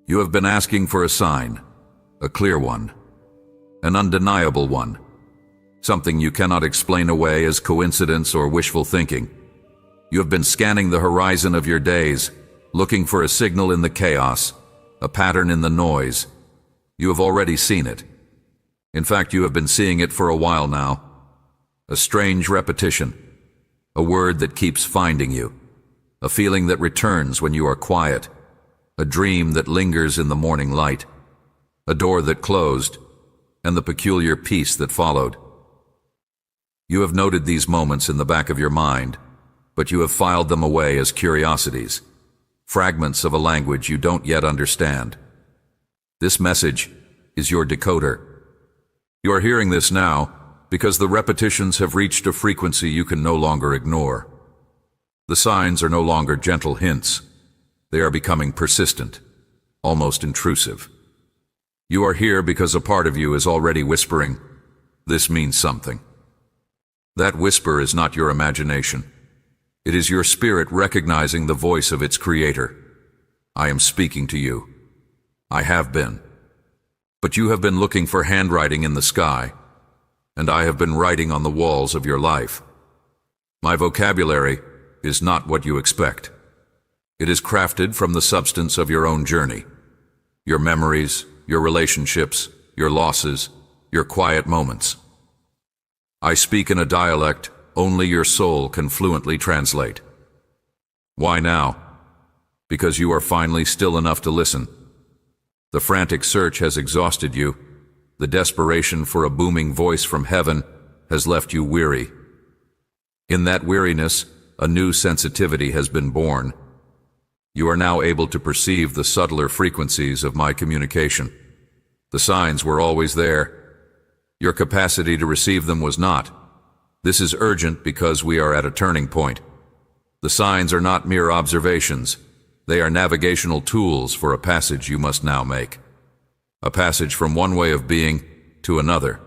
You have been asking for a sign, a clear one, an undeniable one, something you cannot explain away as coincidence or wishful thinking. You have been scanning the horizon of your days, looking for a signal in the chaos, a pattern in the noise. You have already seen it. In fact, you have been seeing it for a while now. A strange repetition, a word that keeps finding you, a feeling that returns when you are quiet, a dream that lingers in the morning light, a door that closed, and the peculiar peace that followed. You have noted these moments in the back of your mind, but you have filed them away as curiosities, fragments of a language you don't yet understand. This message is your decoder. You are hearing this now because the repetitions have reached a frequency you can no longer ignore. The signs are no longer gentle hints. They are becoming persistent, almost intrusive. You are here because a part of you is already whispering, "This means something." That whisper is not your imagination. It is your spirit recognizing the voice of its creator. I am speaking to you. I have been. But you have been looking for handwriting in the sky, and I have been writing on the walls of your life. My vocabulary is not what you expect. It is crafted from the substance of your own journey, your memories, your relationships, your losses, your quiet moments. I speak in a dialect only your soul can fluently translate. Why now? Because you are finally still enough to listen. The frantic search has exhausted you. The desperation for a booming voice from heaven has left you weary. In that weariness, a new sensitivity has been born. You are now able to perceive the subtler frequencies of my communication. The signs were always there. Your capacity to receive them was not. This is urgent because we are at a turning point. The signs are not mere observations. They are navigational tools for a passage you must now make. A passage from one way of being to another.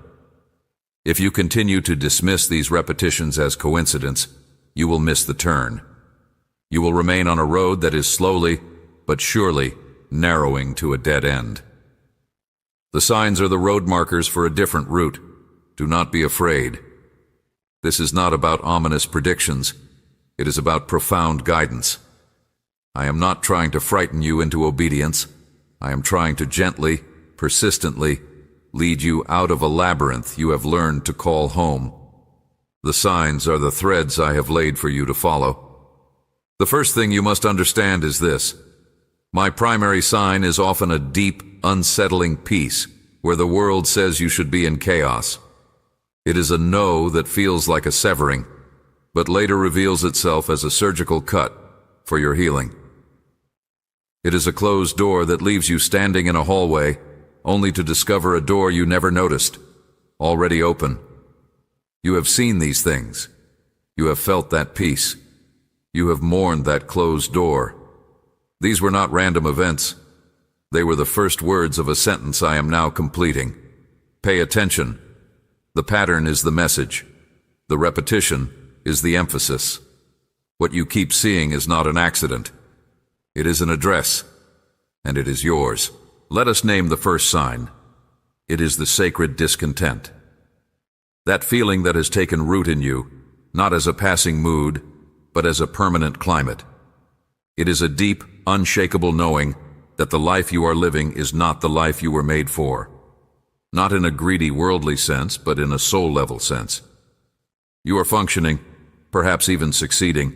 If you continue to dismiss these repetitions as coincidence, you will miss the turn. You will remain on a road that is slowly, but surely, narrowing to a dead end. The signs are the road markers for a different route. Do not be afraid. This is not about ominous predictions. It is about profound guidance. I am not trying to frighten you into obedience. I am trying to gently, persistently, lead you out of a labyrinth you have learned to call home. The signs are the threads I have laid for you to follow. The first thing you must understand is this. My primary sign is often a deep, unsettling peace where the world says you should be in chaos. It is a no that feels like a severing, but later reveals itself as a surgical cut for your healing. It is a closed door that leaves you standing in a hallway only to discover a door you never noticed, already open. You have seen these things. You have felt that peace. You have mourned that closed door. These were not random events. They were the first words of a sentence I am now completing. Pay attention. The pattern is the message. The repetition is the emphasis. What you keep seeing is not an accident. It is an address, and it is yours. Let us name the first sign. It is the sacred discontent. That feeling that has taken root in you, not as a passing mood, but as a permanent climate. It is a deep, unshakable knowing that the life you are living is not the life you were made for. Not in a greedy worldly sense, but in a soul-level sense. You are functioning, perhaps even succeeding,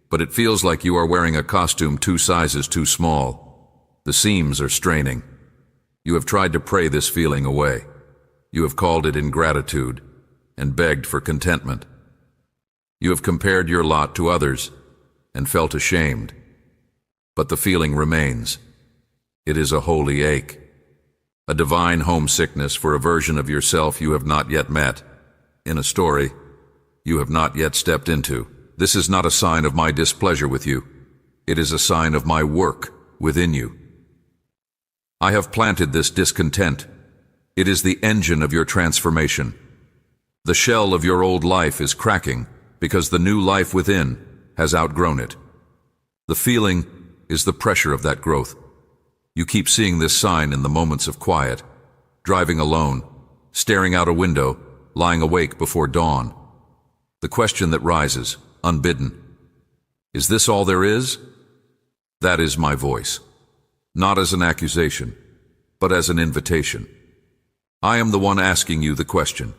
but it feels like you are wearing a costume 2 sizes too small. The seams are straining. You have tried to pray this feeling away. You have called it ingratitude and begged for contentment. You have compared your lot to others and felt ashamed. But the feeling remains. It is a holy ache. A divine homesickness for a version of yourself you have not yet met, in a story you have not yet stepped into. This is not a sign of my displeasure with you. It is a sign of my work within you. I have planted this discontent. It is the engine of your transformation. The shell of your old life is cracking because the new life within has outgrown it. The feeling is the pressure of that growth. You keep seeing this sign in the moments of quiet, driving alone, staring out a window, lying awake before dawn. The question that rises, unbidden, is this all there is? That is my voice, not as an accusation, but as an invitation. I am the one asking you the question.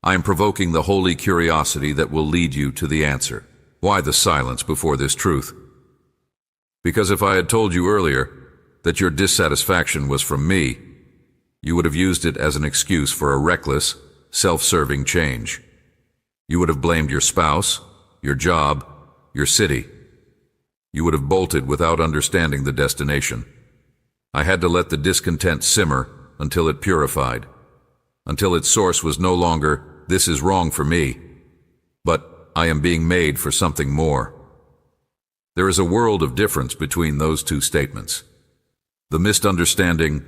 I am provoking the holy curiosity that will lead you to the answer. Why the silence before this truth? Because if I had told you earlier that your dissatisfaction was from me, you would have used it as an excuse for a reckless, self-serving change. You would have blamed your spouse, your job, your city. You would have bolted without understanding the destination. I had to let the discontent simmer until it purified, until its source was no longer, "This is wrong for me," but "I am being made for something more." There is a world of difference between those two statements. The misunderstanding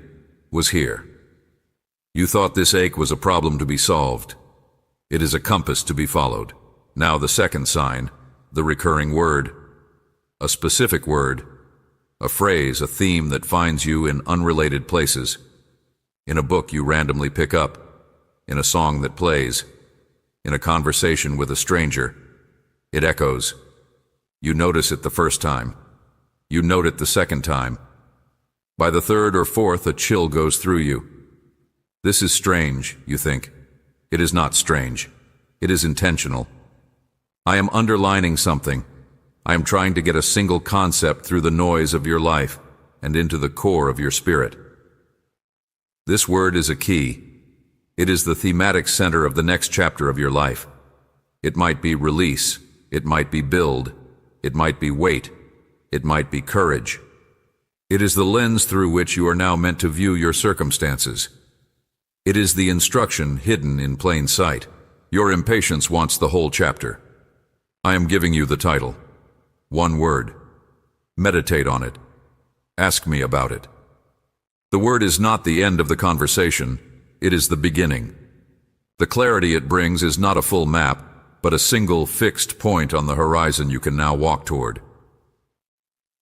was here. You thought this ache was a problem to be solved. It is a compass to be followed. Now the second sign, the recurring word. A specific word, a phrase, a theme that finds you in unrelated places. In a book you randomly pick up, in a song that plays, in a conversation with a stranger. It echoes. You notice it the first time. You note it the second time. By the third or fourth, a chill goes through you. This is strange, you think. It is not strange. It is intentional. I am underlining something. I am trying to get a single concept through the noise of your life and into the core of your spirit. This word is a key. It is the thematic center of the next chapter of your life. It might be release. It might be build. It might be weight. It might be courage. It is the lens through which you are now meant to view your circumstances. It is the instruction hidden in plain sight. Your impatience wants the whole chapter. I am giving you the title. One word. Meditate on it. Ask me about it. The word is not the end of the conversation. It is the beginning. The clarity it brings is not a full map, but a single fixed point on the horizon you can now walk toward.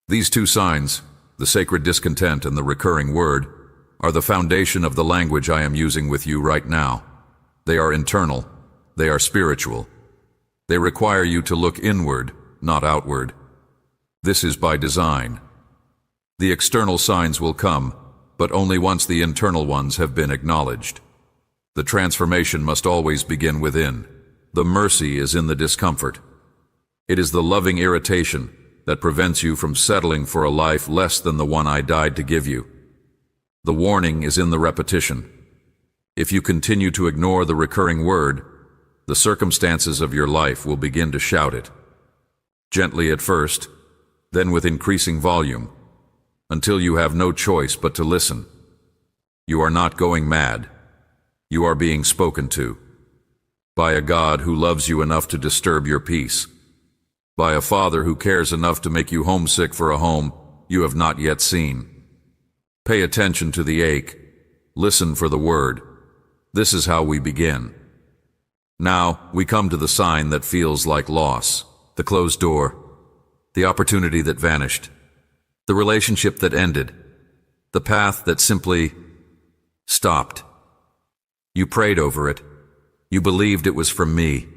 These two signs, the sacred discontent and the recurring word, are the foundation of the language I am using with you right now. They are internal. They are spiritual. They require you to look inward, not outward. This is by design. The external signs will come, but only once the internal ones have been acknowledged. The transformation must always begin within. The mercy is in the discomfort. It is the loving irritation that prevents you from settling for a life less than the one I died to give you. The warning is in the repetition. If you continue to ignore the recurring word, the circumstances of your life will begin to shout it. Gently at first, then with increasing volume, until you have no choice but to listen. You are not going mad. You are being spoken to. By a God who loves you enough to disturb your peace. By a Father who cares enough to make you homesick for a home you have not yet seen. Pay attention to the ache. Listen for the word. This is how we begin. Now, we come to the sign that feels like loss. The closed door. The opportunity that vanished. The relationship that ended. The path that simply stopped. You prayed over it. You believed it was from me.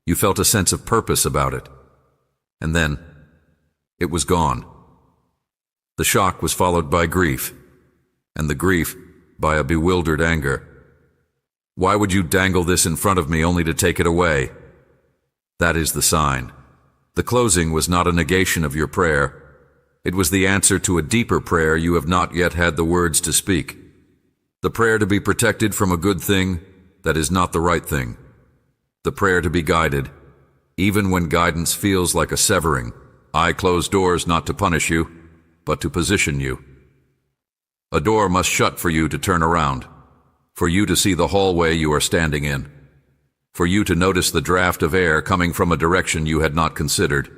You felt a sense of purpose about it. And then, it was gone. The shock was followed by grief, and the grief by a bewildered anger. Why would you dangle this in front of me only to take it away? That is the sign. The closing was not a negation of your prayer. It was the answer to a deeper prayer you have not yet had the words to speak. The prayer to be protected from a good thing that is not the right thing. The prayer to be guided, even when guidance feels like a severing. I close doors not to punish you, but to position you. A door must shut for you to turn around, for you to see the hallway you are standing in, for you to notice the draft of air coming from a direction you had not considered.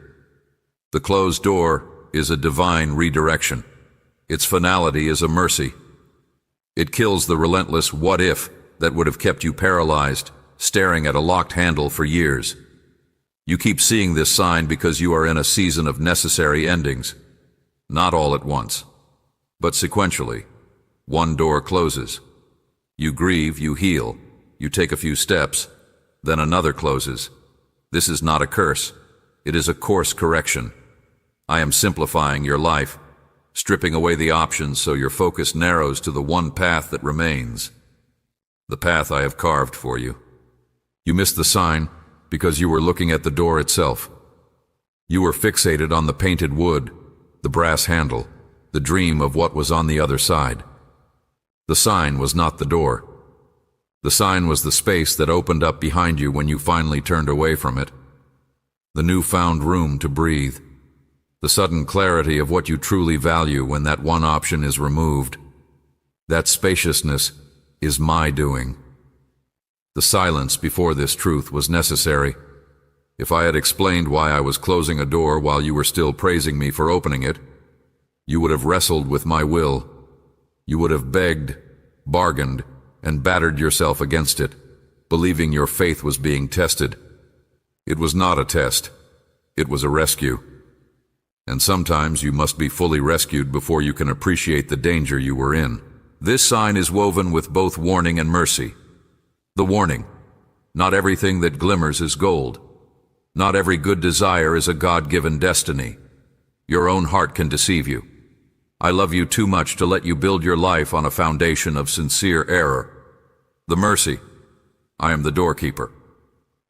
The closed door is a divine redirection. Its finality is a mercy. It kills the relentless what if that would have kept you paralyzed, staring at a locked handle for years. You keep seeing this sign because you are in a season of necessary endings. Not all at once. but sequentially. One door closes. You grieve, you heal, you take a few steps, then another closes. This is not a curse. It is a course correction. I am simplifying your life, stripping away the options so your focus narrows to the one path that remains. The path I have carved for you. You missed the sign because you were looking at the door itself. You were fixated on the painted wood, the brass handle, the dream of what was on the other side. The sign was not the door. The sign was the space that opened up behind you when you finally turned away from it. The newfound room to breathe. The sudden clarity of what you truly value when that one option is removed. That spaciousness is my doing. The silence before this truth was necessary. If I had explained why I was closing a door while you were still praising me for opening it, you would have wrestled with my will. You would have begged, bargained, and battered yourself against it, believing your faith was being tested. It was not a test. It was a rescue. And sometimes you must be fully rescued before you can appreciate the danger you were in. This sign is woven with both warning and mercy. The warning: not everything that glimmers is gold. Not every good desire is a God-given destiny. Your own heart can deceive you. I love you too much to let you build your life on a foundation of sincere error. The mercy: I am the doorkeeper.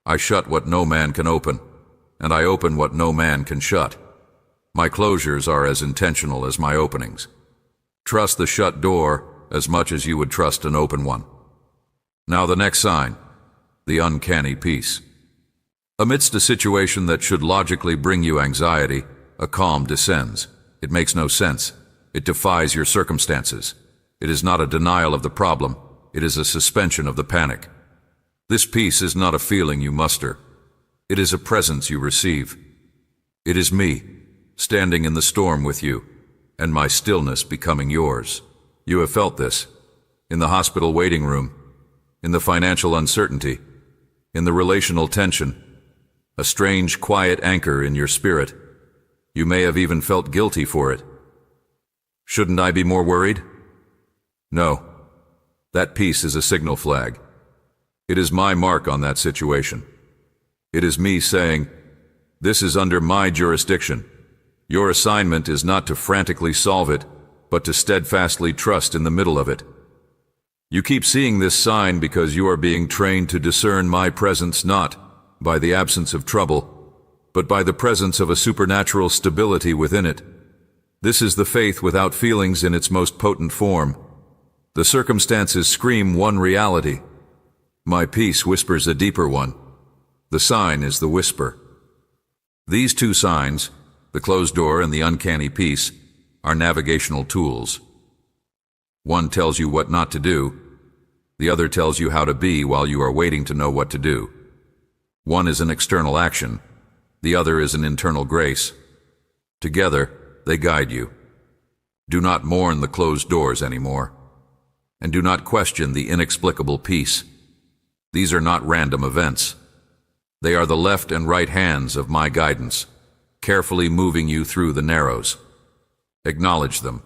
I shut what no man can open, and I open what no man can shut. My closures are as intentional as my openings. Trust the shut door as much as you would trust an open one. Now the next sign, the uncanny peace. Amidst a situation that should logically bring you anxiety, a calm descends. It makes no sense. It defies your circumstances. It is not a denial of the problem. It is a suspension of the panic. This peace is not a feeling you muster. It is a presence you receive. It is me, standing in the storm with you, and my stillness becoming yours. You have felt this, in the hospital waiting room, in the financial uncertainty, in the relational tension, a strange, quiet anchor in your spirit. You may have even felt guilty for it. Shouldn't I be more worried? No. That peace is a signal flag. It is my mark on that situation. It is me saying, this is under my jurisdiction. Your assignment is not to frantically solve it, but to steadfastly trust in the middle of it. You keep seeing this sign because you are being trained to discern my presence not by the absence of trouble, but by the presence of a supernatural stability within it. This is the faith without feelings in its most potent form. The circumstances scream one reality. My peace whispers a deeper one. The sign is the whisper. These two signs, the closed door and the uncanny peace, are navigational tools. One tells you what not to do. The other tells you how to be while you are waiting to know what to do. One is an external action. The other is an internal grace. Together, they guide you. Do not mourn the closed doors anymore. And do not question the inexplicable peace. These are not random events. They are the left and right hands of my guidance, carefully moving you through the narrows. Acknowledge them.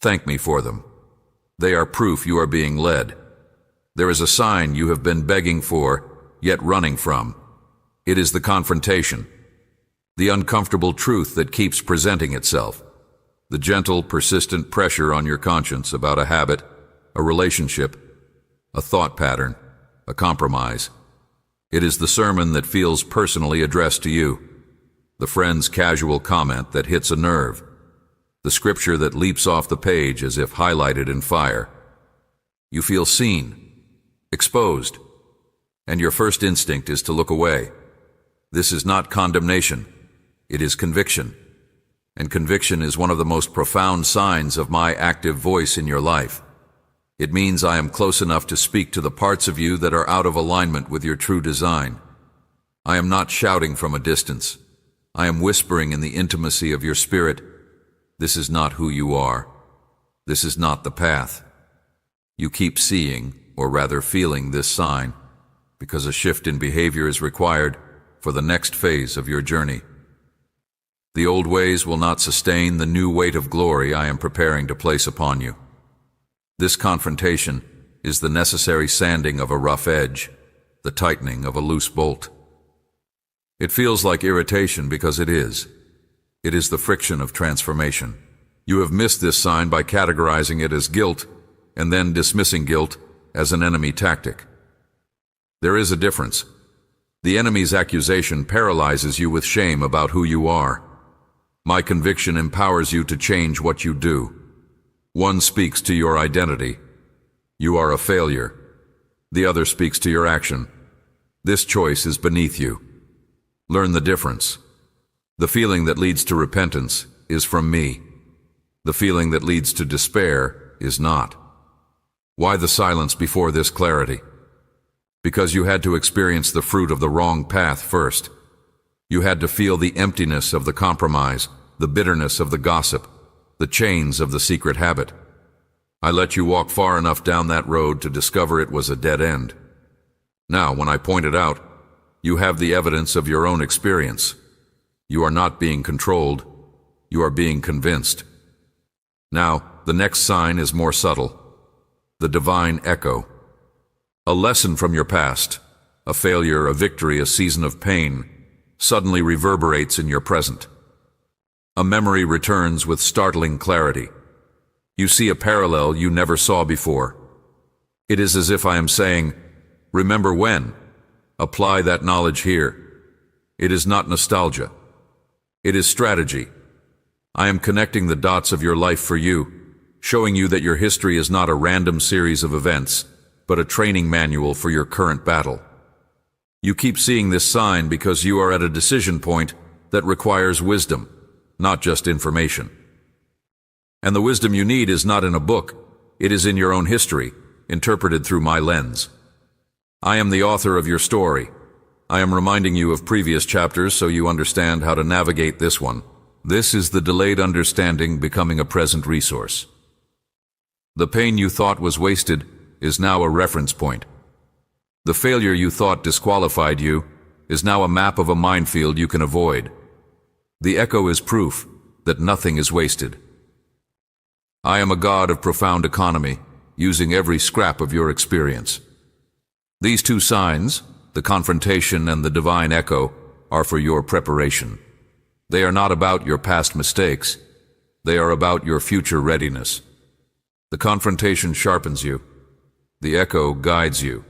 Thank me for them. They are proof you are being led. There is a sign you have been begging for, yet running from. It is the confrontation, the uncomfortable truth that keeps presenting itself, the gentle, persistent pressure on your conscience about a habit, a relationship, a thought pattern, a compromise. It is the sermon that feels personally addressed to you, the friend's casual comment that hits a nerve, the scripture that leaps off the page as if highlighted in fire. You feel seen, exposed, and your first instinct is to look away. This is not condemnation. It is conviction. And conviction is one of the most profound signs of my active voice in your life. It means I am close enough to speak to the parts of you that are out of alignment with your true design. I am not shouting from a distance. I am whispering in the intimacy of your spirit. This is not who you are. This is not the path. You keep seeing, or rather feeling, this sign, because a shift in behavior is required for the next phase of your journey. The old ways will not sustain the new weight of glory I am preparing to place upon you. This confrontation is the necessary sanding of a rough edge, the tightening of a loose bolt. It feels like irritation because it is. It is the friction of transformation. You have missed this sign by categorizing it as guilt and then dismissing guilt as an enemy tactic. There is a difference. The enemy's accusation paralyzes you with shame about who you are. My conviction empowers you to change what you do. One speaks to your identity. You are a failure. The other speaks to your action. This choice is beneath you. Learn the difference. The feeling that leads to repentance is from me. The feeling that leads to despair is not. Why the silence before this clarity? Because you had to experience the fruit of the wrong path first. You had to feel the emptiness of the compromise, the bitterness of the gossip, the chains of the secret habit. I let you walk far enough down that road to discover it was a dead end. Now, when I point it out, you have the evidence of your own experience. You are not being controlled. You are being convinced. Now, the next sign is more subtle. The divine echo. A lesson from your past, a failure, a victory, a season of pain, suddenly reverberates in your present. A memory returns with startling clarity. You see a parallel you never saw before. It is as if I am saying, remember when? Apply that knowledge here. It is not nostalgia. It is strategy. I am connecting the dots of your life for you, showing you that your history is not a random series of events, but a training manual for your current battle. You keep seeing this sign because you are at a decision point that requires wisdom, not just information. And the wisdom you need is not in a book, it is in your own history, interpreted through my lens. I am the author of your story. I am reminding you of previous chapters so you understand how to navigate this one. This is the delayed understanding becoming a present resource. The pain you thought was wasted is now a reference point. The failure you thought disqualified you is now a map of a minefield you can avoid. The echo is proof that nothing is wasted. I am a God of profound economy, using every scrap of your experience. These two signs, the confrontation and the divine echo, are for your preparation. They are not about your past mistakes. They are about your future readiness. The confrontation sharpens you. The echo guides you.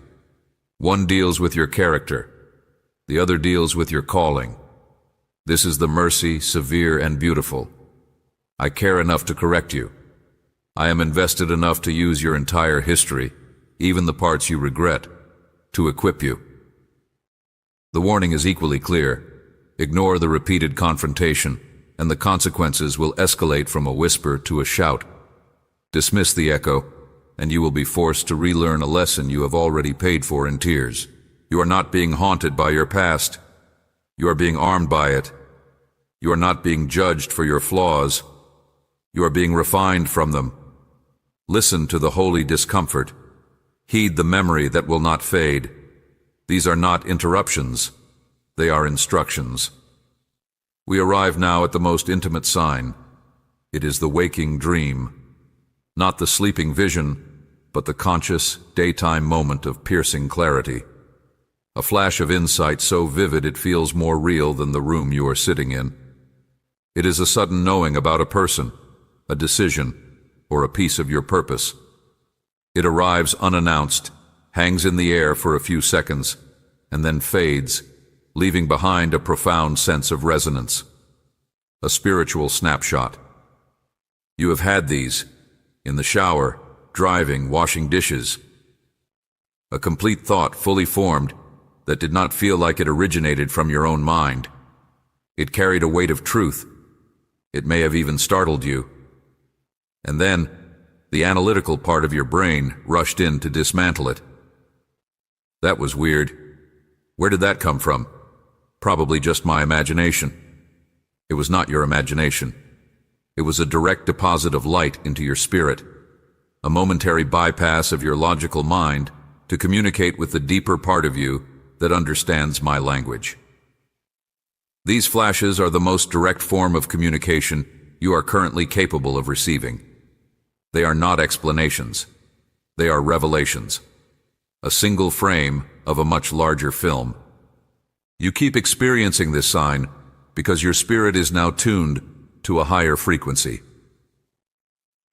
One deals with your character. The other deals with your calling. This is the mercy, severe and beautiful. I care enough to correct you. I am invested enough to use your entire history, even the parts you regret, to equip you. The warning is equally clear. Ignore the repeated confrontation, and the consequences will escalate from a whisper to a shout. Dismiss the echo, and you will be forced to relearn a lesson you have already paid for in tears. You are not being haunted by your past. You are being armed by it. You are not being judged for your flaws. You are being refined from them. Listen to the holy discomfort. Heed the memory that will not fade. These are not interruptions. They are instructions. We arrive now at the most intimate sign. It is the waking dream. Not the sleeping vision, but the conscious, daytime moment of piercing clarity. A flash of insight so vivid it feels more real than the room you are sitting in. It is a sudden knowing about a person, a decision, or a piece of your purpose. It arrives unannounced, hangs in the air for a few seconds, and then fades, leaving behind a profound sense of resonance. A spiritual snapshot. You have had these, in the shower, driving, washing dishes. A complete thought fully formed that did not feel like it originated from your own mind. It carried a weight of truth. It may have even startled you. And then, the analytical part of your brain rushed in to dismantle it. That was weird. Where did that come from? Probably just my imagination. It was not your imagination. It was a direct deposit of light into your spirit, a momentary bypass of your logical mind to communicate with the deeper part of you that understands my language. These flashes are the most direct form of communication you are currently capable of receiving. They are not explanations. They are revelations. A single frame of a much larger film. You keep experiencing this sign because your spirit is now tuned to a higher frequency.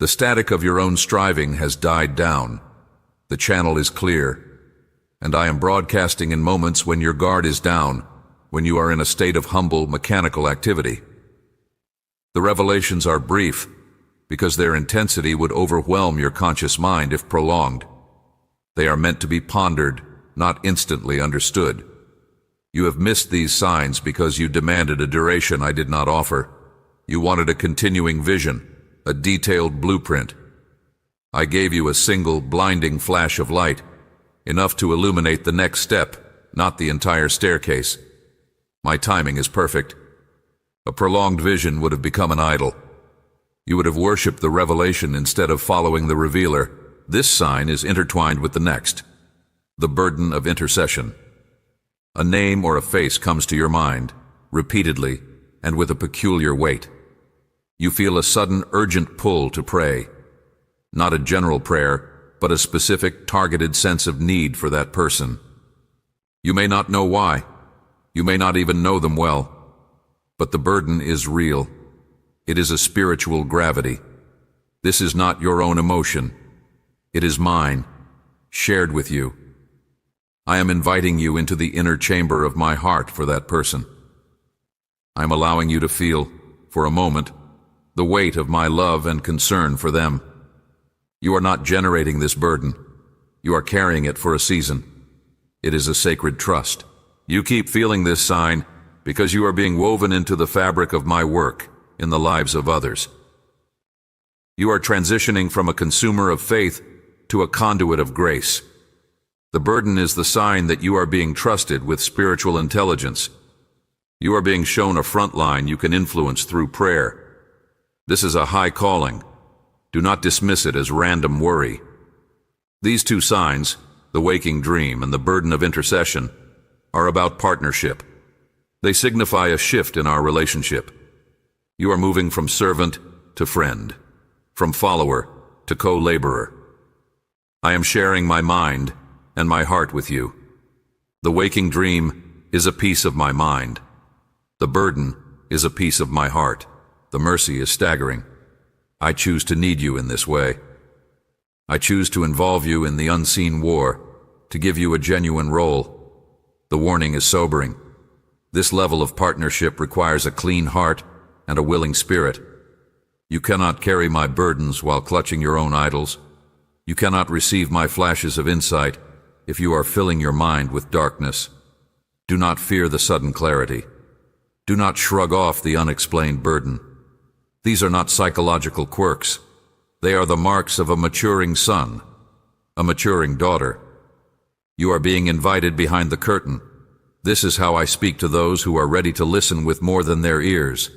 The static of your own striving has died down. The channel is clear, and I am broadcasting in moments when your guard is down, when you are in a state of humble, mechanical activity. The revelations are brief because their intensity would overwhelm your conscious mind if prolonged. They are meant to be pondered, not instantly understood. You have missed these signs because you demanded a duration I did not offer. You wanted a continuing vision, a detailed blueprint. I gave you a single, blinding flash of light, enough to illuminate the next step, not the entire staircase. My timing is perfect. A prolonged vision would have become an idol. You would have worshipped the revelation instead of following the revealer. This sign is intertwined with the next. The burden of intercession. A name or a face comes to your mind, repeatedly, and with a peculiar weight. You feel a sudden, urgent pull to pray. Not a general prayer, but a specific, targeted sense of need for that person. You may not know why. You may not even know them well. But the burden is real. It is a spiritual gravity. This is not your own emotion. It is mine, shared with you. I am inviting you into the inner chamber of my heart for that person. I am allowing you to feel, for a moment, the weight of my love and concern for them. You are not generating this burden. You are carrying it for a season. It is a sacred trust. You keep feeling this sign because you are being woven into the fabric of my work in the lives of others. You are transitioning from a consumer of faith to a conduit of grace. The burden is the sign that you are being trusted with spiritual intelligence. You are being shown a front line you can influence through prayer. This is a high calling. Do not dismiss it as random worry. These two signs, the waking dream and the burden of intercession, are about partnership. They signify a shift in our relationship. You are moving from servant to friend, from follower to co-laborer. I am sharing my mind and my heart with you. The waking dream is a piece of my mind. The burden is a piece of my heart. The mercy is staggering. I choose to need you in this way. I choose to involve you in the unseen war, to give you a genuine role. The warning is sobering. This level of partnership requires a clean heart and a willing spirit. You cannot carry my burdens while clutching your own idols. You cannot receive my flashes of insight if you are filling your mind with darkness. Do not fear the sudden clarity. Do not shrug off the unexplained burden. These are not psychological quirks. They are the marks of a maturing son, a maturing daughter. You are being invited behind the curtain. This is how I speak to those who are ready to listen with more than their ears.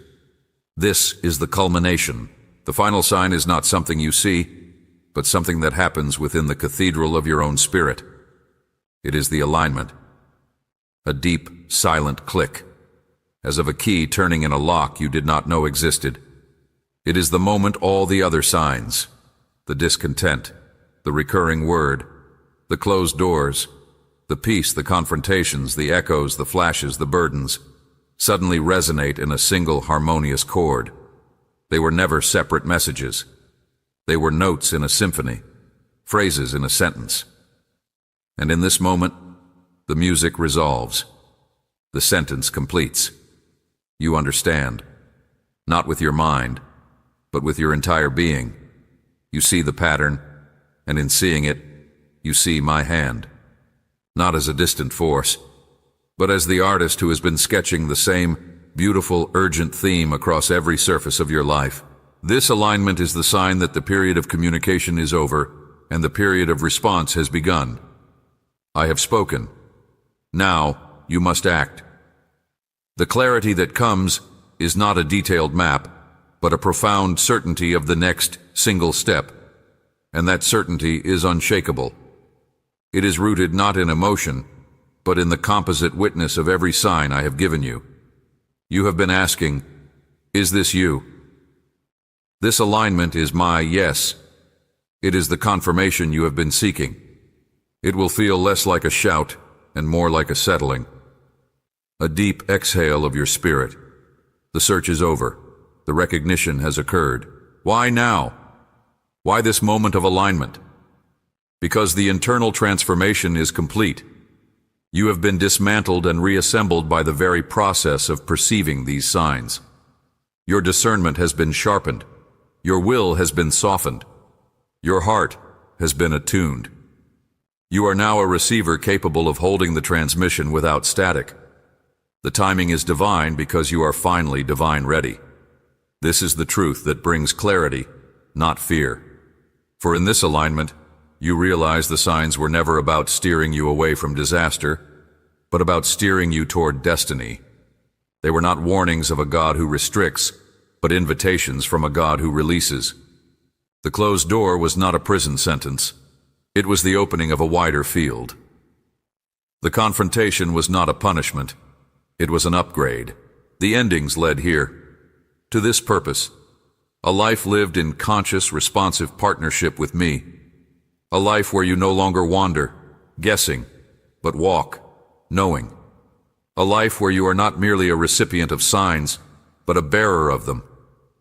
This is the culmination. The final sign is not something you see, but something that happens within the cathedral of your own spirit. It is the alignment. A deep, silent click, as of a key turning in a lock you did not know existed. It is the moment all the other signs, the discontent, the recurring word, the closed doors, the peace, the confrontations, the echoes, the flashes, the burdens, suddenly resonate in a single harmonious chord. They were never separate messages. They were notes in a symphony, phrases in a sentence. And in this moment, the music resolves. The sentence completes. You understand, not with your mind, but with your entire being. You see the pattern, and in seeing it, you see my hand. Not as a distant force, but as the artist who has been sketching the same beautiful, urgent theme across every surface of your life. This alignment is the sign that the period of communication is over and the period of response has begun. I have spoken. Now you must act. The clarity that comes is not a detailed map, but a profound certainty of the next single step, and that certainty is unshakable. It is rooted not in emotion, but in the composite witness of every sign I have given you. You have been asking, is this you? This alignment is my yes. It is the confirmation you have been seeking. It will feel less like a shout and more like a settling. A deep exhale of your spirit. The search is over. The recognition has occurred. Why now? Why this moment of alignment? Because the internal transformation is complete. You have been dismantled and reassembled by the very process of perceiving these signs. Your discernment has been sharpened. Your will has been softened. Your heart has been attuned. You are now a receiver capable of holding the transmission without static. The timing is divine because you are finally divine ready. This is the truth that brings clarity, not fear. For in this alignment, you realize the signs were never about steering you away from disaster, but about steering you toward destiny. They were not warnings of a God who restricts, but invitations from a God who releases. The closed door was not a prison sentence. It was the opening of a wider field. The confrontation was not a punishment. It was an upgrade. The endings led here. To this purpose, a life lived in conscious, responsive partnership with me. A life where you no longer wander, guessing, but walk, knowing. A life where you are not merely a recipient of signs, but a bearer of them,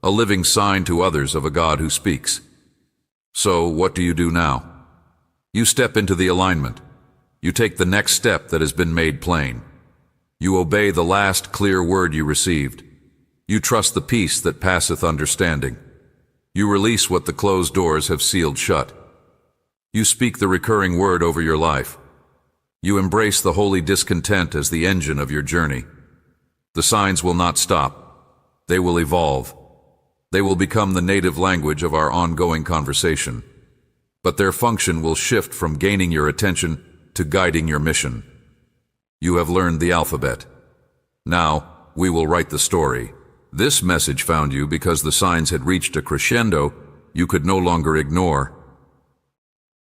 a living sign to others of a God who speaks. So, what do you do now? You step into the alignment. You take the next step that has been made plain. You obey the last clear word you received. You trust the peace that passeth understanding. You release what the closed doors have sealed shut. You speak the recurring word over your life. You embrace the holy discontent as the engine of your journey. The signs will not stop. They will evolve. They will become the native language of our ongoing conversation. But their function will shift from gaining your attention to guiding your mission. You have learned the alphabet. Now, we will write the story. This message found you because the signs had reached a crescendo you could no longer ignore.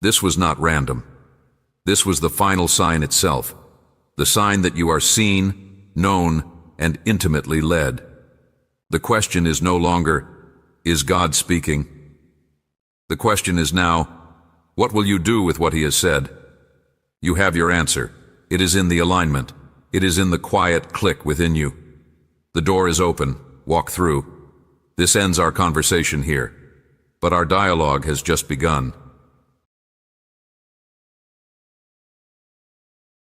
This was not random. This was the final sign itself, the sign that you are seen, known, and intimately led. The question is no longer, is God speaking? The question is now, what will you do with what He has said? You have your answer. It is in the alignment. It is in the quiet click within you. The door is open. Walk through. This ends our conversation here, but our dialogue has just begun.